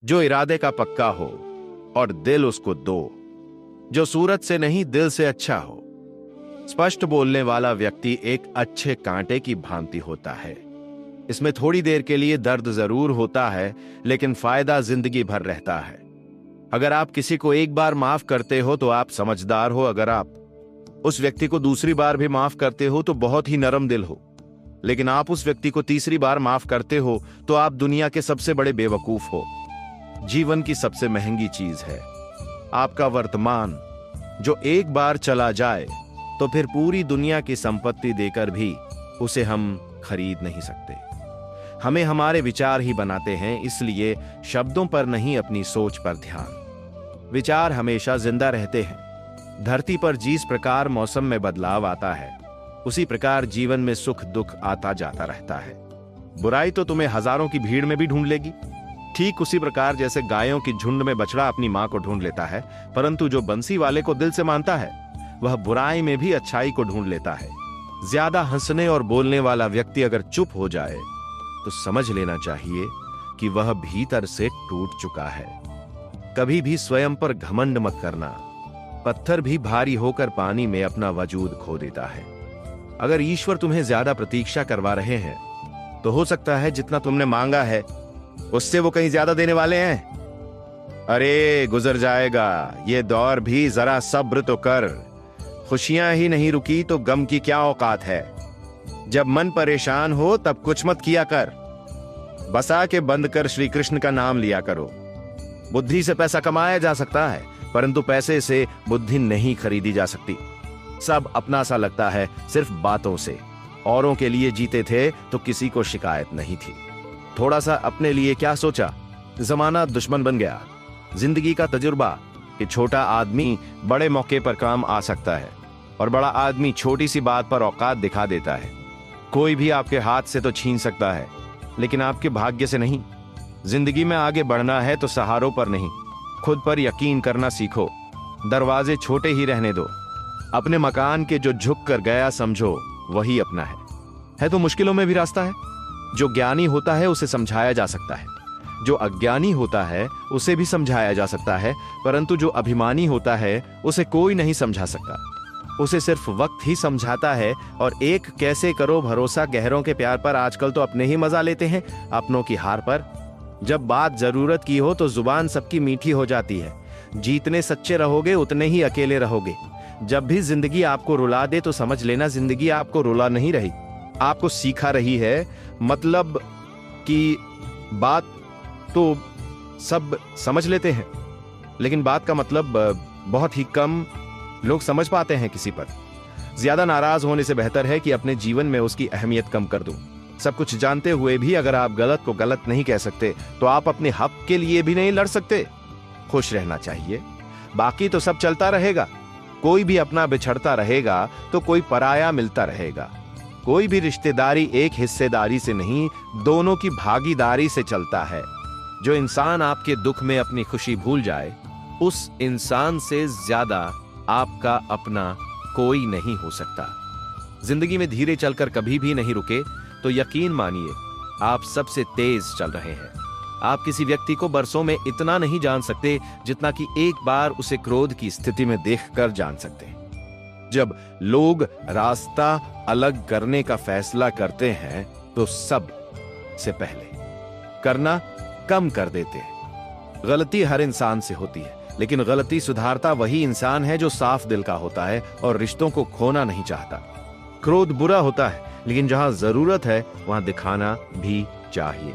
जो इरादे का पक्का हो और दिल उसको दो, जो सूरत से नहीं दिल से अच्छा हो। स्पष्ट बोलने वाला व्यक्ति एक अच्छे कांटे की भांति होता है। इसमें थोड़ी देर के लिए दर्द जरूर होता है, लेकिन फायदा जिंदगी भर रहता है। अगर आप किसी को एक बार माफ करते हो तो आप समझदार हो। अगर आप उस व्यक्ति को दूसरी बार भी माफ करते हो तो बहुत ही नरम दिल हो। लेकिन आप उस व्यक्ति को तीसरी बार माफ करते हो तो आप दुनिया के सबसे बड़े बेवकूफ हो। जीवन की सबसे महंगी चीज है आपका वर्तमान, जो एक बार चला जाए तो फिर पूरी दुनिया की संपत्ति देकर भी उसे हम खरीद नहीं सकते। हमें हमारे विचार ही बनाते हैं, इसलिए शब्दों पर नहीं, अपनी सोच पर ध्यान। विचार हमेशा जिंदा रहते हैं। धरती पर जिस प्रकार मौसम में बदलाव आता है, उसी प्रकार जीवन में सुख दुख आता जाता रहता है। बुराई तो तुम्हें हजारों की भीड़ में भी ढूंढ लेगी। ठीक उसी प्रकार जैसे गायों की झुंड में बछड़ा अपनी मां को ढूंढ लेता है, परंतु जो बंसी वाले को दिल से मानता है वह बुराई में भी अच्छाई को ढूंढ लेता है। ज्यादा हंसने और बोलने वाला व्यक्ति अगर चुप हो जाए तो समझ लेना चाहिए कि वह भीतर से टूट चुका है। कभी भी स्वयं पर घमंड मत करना। पत्थर भी भारी होकर पानी में अपना वजूद खो देता है। अगर ईश्वर तुम्हें ज्यादा प्रतीक्षा करवा रहे हैं तो हो सकता है जितना तुमने मांगा है उससे वो कहीं ज्यादा देने वाले हैं। अरे गुजर जाएगा ये दौर भी, जरा सब्र तो कर। खुशियां ही नहीं रुकी तो गम की क्या औकात है। जब मन परेशान हो तब कुछ मत किया कर। बसा के बंद कर श्री कृष्ण का नाम लिया करो। बुद्धि से पैसा कमाया जा सकता है, परंतु पैसे से बुद्धि नहीं खरीदी जा सकती। सब अपना सा लगता है सिर्फ बातों से। औरों के लिए जीते थे तो किसी को शिकायत नहीं थी। थोड़ा सा अपने लिए क्या सोचा, जमाना दुश्मन बन गया। जिंदगी का तजुर्बा कि छोटा आदमी बड़े मौके पर काम आ सकता है और बड़ा आदमी छोटी सी बात पर औकात दिखा देता है। कोई भी आपके हाथ से तो छीन सकता है, लेकिन आपके भाग्य से नहीं। जिंदगी में आगे बढ़ना है तो सहारों पर नहीं, खुद पर यकीन करना सीखो। दरवाजे छोटे ही रहने दो। अपने मकान के जो झुक कर गया समझो वही अपना है तो मुश्किलों में भी रास्ता है। जो ज्ञानी होता है उसे समझाया जा सकता है, जो अज्ञानी होता है उसे भी समझाया जा सकता है, परंतु जो अभिमानी होता है उसे कोई नहीं समझा सकता। उसे सिर्फ वक्त ही समझाता है। और एक कैसे करो भरोसा गहरों के प्यार पर, आजकल तो अपने ही मजा लेते हैं अपनों की हार पर। जब बात जरूरत की हो तो जुबान सबकी मीठी हो जाती है। जितने सच्चे रहोगे उतने ही अकेले रहोगे। जब भी जिंदगी आपको रुला दे तो समझ लेना जिंदगी आपको रुला नहीं रही, आपको सिखा रही है। मतलब कि बात तो सब समझ लेते हैं, लेकिन बात का मतलब बहुत ही कम लोग समझ पाते हैं किसी पर। ज्यादा नाराज होने से बेहतर है कि अपने जीवन में उसकी अहमियत कम कर दूं। सब कुछ जानते हुए भी अगर आप गलत को गलत नहीं कह सकते तो आप अपने हक के लिए भी नहीं लड़ सकते। खुश रहना चाहिए, बाकी तो सब चलता रहेगा। कोई भी अपना बिछड़ता रहेगा तो कोई पराया मिलता रहेगा। कोई भी रिश्तेदारी एक हिस्सेदारी से नहीं, दोनों की भागीदारी से चलता है। जो इंसान आपके दुख में अपनी खुशी भूल जाए, उस इंसान से ज्यादा आपका अपना कोई नहीं हो सकता। जिंदगी में धीरे चलकर कभी भी नहीं रुके तो यकीन मानिए आप सबसे तेज चल रहे हैं। आप किसी व्यक्ति को बरसों में इतना नहीं जान सकते जितना कि एक बार उसे क्रोध की स्थिति में देखकर जान सकते हैं। जब लोग रास्ता अलग करने का फैसला करते हैं तो सब से पहले करना कम कर देते हैं। गलती हर इंसान से होती है, लेकिन गलती सुधारता वही इंसान है जो साफ दिल का होता है और रिश्तों को खोना नहीं चाहता। क्रोध बुरा होता है, लेकिन जहां जरूरत है वहां दिखाना भी चाहिए।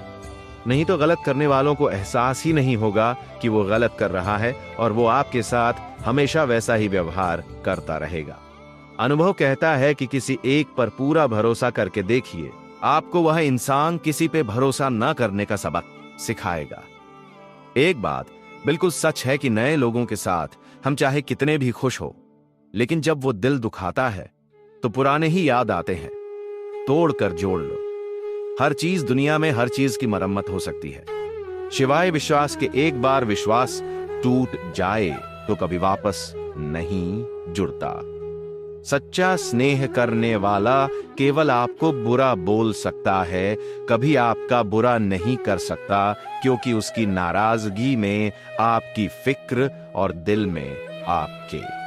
नहीं तो गलत करने वालों को एहसास ही नहीं होगा कि वो गलत कर रहा है और वो आपके साथ हमेशा वैसा ही व्यवहार करता रहेगा। अनुभव कहता है कि किसी एक पर पूरा भरोसा करके देखिए, आपको वह इंसान किसी पे भरोसा न करने का सबक सिखाएगा। एक बात बिल्कुल सच है कि नए लोगों के साथ हम चाहे कितने भी खुश हो, लेकिन जब वो दिल दुखाता है तो पुराने ही याद आते हैं। तोड़ कर जोड़ लो। हर चीज दुनिया में हर चीज की मरम्मत हो सकती है, शिवाय विश्वास के एक बार विश्वास टूट जाए तो कभी वापस नहीं जुड़ता। सच्चा स्नेह करने वाला केवल आपको बुरा बोल सकता है, कभी आपका बुरा नहीं कर सकता, क्योंकि उसकी नाराजगी में आपकी फिक्र और दिल में आपके